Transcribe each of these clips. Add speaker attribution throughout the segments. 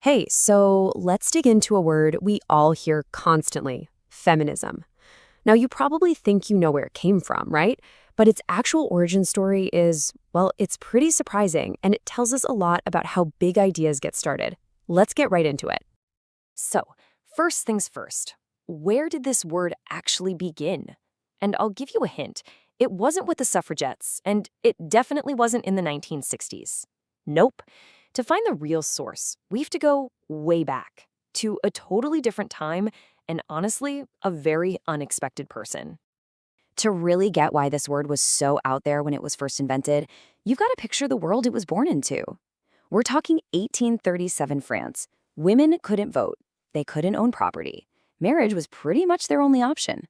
Speaker 1: Hey, so let's dig into a word we all hear constantly, feminism. Now, you probably think you know where it came from, right? But its actual origin story is, well, it's pretty surprising, and it tells us a lot about how big ideas get started. Let's get right into it.
Speaker 2: So, first things first, where did this word actually begin? And I'll give you a hint. It wasn't with the suffragettes, and it definitely wasn't in the 1960s. Nope. To find the real source, we have to go way back to a totally different time and honestly, a very unexpected person.
Speaker 3: To really get why this word was so out there when it was first invented, you've got to picture the world it was born into. We're talking 1837 France. Women couldn't vote. They couldn't own property. Marriage was pretty much their only option.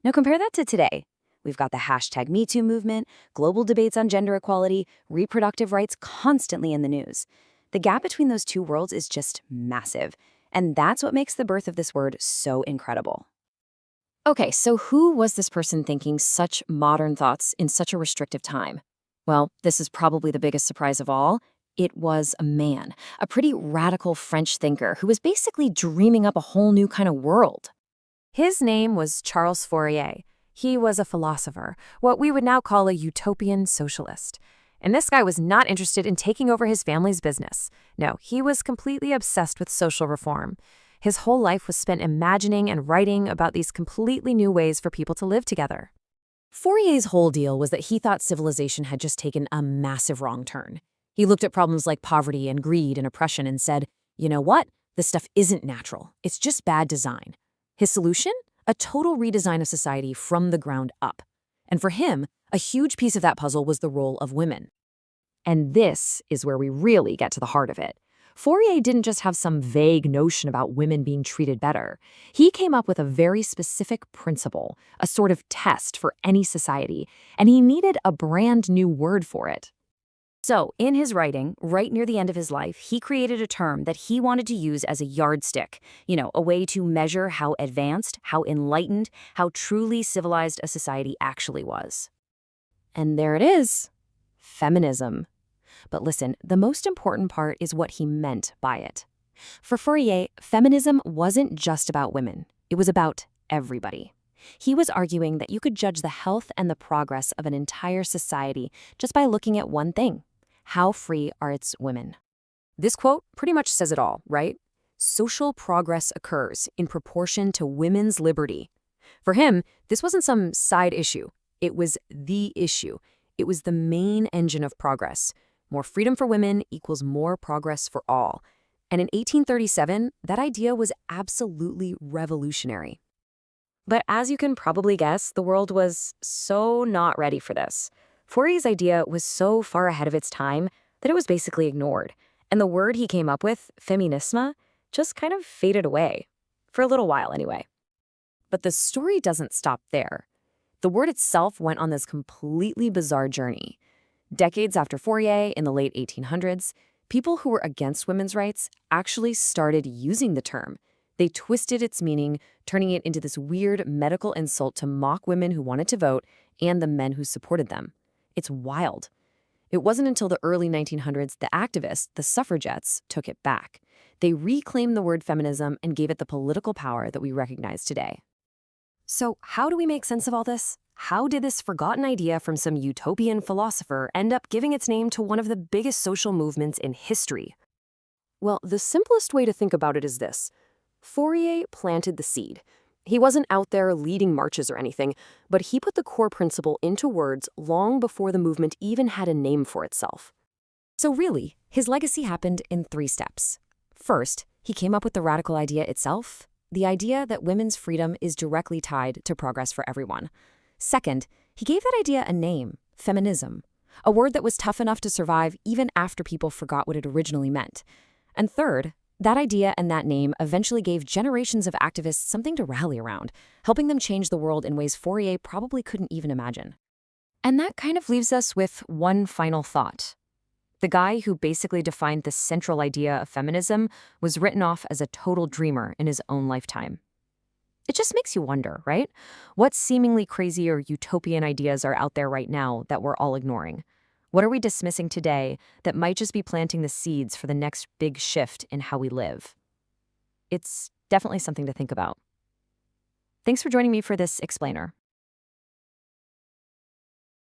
Speaker 3: Now compare that to today. We've got the hashtag #MeToo movement, global debates on gender equality, reproductive rights constantly in the news. The gap between those two worlds is just massive. And that's what makes the birth of this word so incredible.
Speaker 2: Okay, so who was this person thinking such modern thoughts in such a restrictive time? Well, this is probably the biggest surprise of all. It was a man, a pretty radical French thinker who was basically dreaming up a whole new kind of world.
Speaker 1: His name was Charles Fourier. He was a philosopher, what we would now call a utopian socialist. And this guy was not interested in taking over his family's business. No, he was completely obsessed with social reform. His whole life was spent imagining and writing about these completely new ways for people to live together. Fourier's whole deal was that he thought civilization had just taken a massive wrong turn. He looked at problems like poverty and greed and oppression and said, you know what? This stuff isn't natural. It's just bad design. His solution? A total redesign of society from the ground up. And for him, a huge piece of that puzzle was the role of women. And this is where we really get to the heart of it. Fourier didn't just have some vague notion about women being treated better. He came up with a very specific principle, a sort of test for any society, and he needed a brand new word for it.
Speaker 3: So, in his writing, right near the end of his life, he created a term that he wanted to use as a yardstick, a way to measure how advanced, how enlightened, how truly civilized a society actually was.
Speaker 1: And there it is, feminism. But listen, the most important part is what he meant by it. For Fourier, feminism wasn't just about women. It was about everybody. He was arguing that you could judge the health and the progress of an entire society just by looking at one thing. How free are its women? This quote pretty much says it all, right? Social progress occurs in proportion to women's liberty. For him, this wasn't some side issue. It was the issue. It was the main engine of progress. More freedom for women equals more progress for all. And in 1837, that idea was absolutely revolutionary. But as you can probably guess, the world was so not ready for this. Fourier's idea was so far ahead of its time that it was basically ignored. And the word he came up with, féminisme, just kind of faded away. For a little while, anyway. But the story doesn't stop there. The word itself went on this completely bizarre journey. Decades after Fourier, in the late 1800s, people who were against women's rights actually started using the term. They twisted its meaning, turning it into this weird medical insult to mock women who wanted to vote and the men who supported them. It's wild. It wasn't until the early 1900s the activists, the suffragettes, took it back. They reclaimed the word feminism and gave it the political power that we recognize today. So how do we make sense of all this? How did this forgotten idea from some utopian philosopher end up giving its name to one of the biggest social movements in history? Well, the simplest way to think about it is this. Fourier planted the seed. He wasn't out there leading marches or anything, but he put the core principle into words long before the movement even had a name for itself. So really, his legacy happened in 3 steps. First, he came up with the radical idea itself, the idea that women's freedom is directly tied to progress for everyone. Second, he gave that idea a name, feminism, a word that was tough enough to survive even after people forgot what it originally meant. And third, that idea and that name eventually gave generations of activists something to rally around, helping them change the world in ways Fourier probably couldn't even imagine. And that kind of leaves us with one final thought. The guy who basically defined the central idea of feminism was written off as a total dreamer in his own lifetime. It just makes you wonder, right? What seemingly crazy or utopian ideas are out there right now that we're all ignoring?
Speaker 2: What are we dismissing today that might just be planting the seeds for the next big shift in how we live? It's definitely something to think about. Thanks for joining me for this explainer.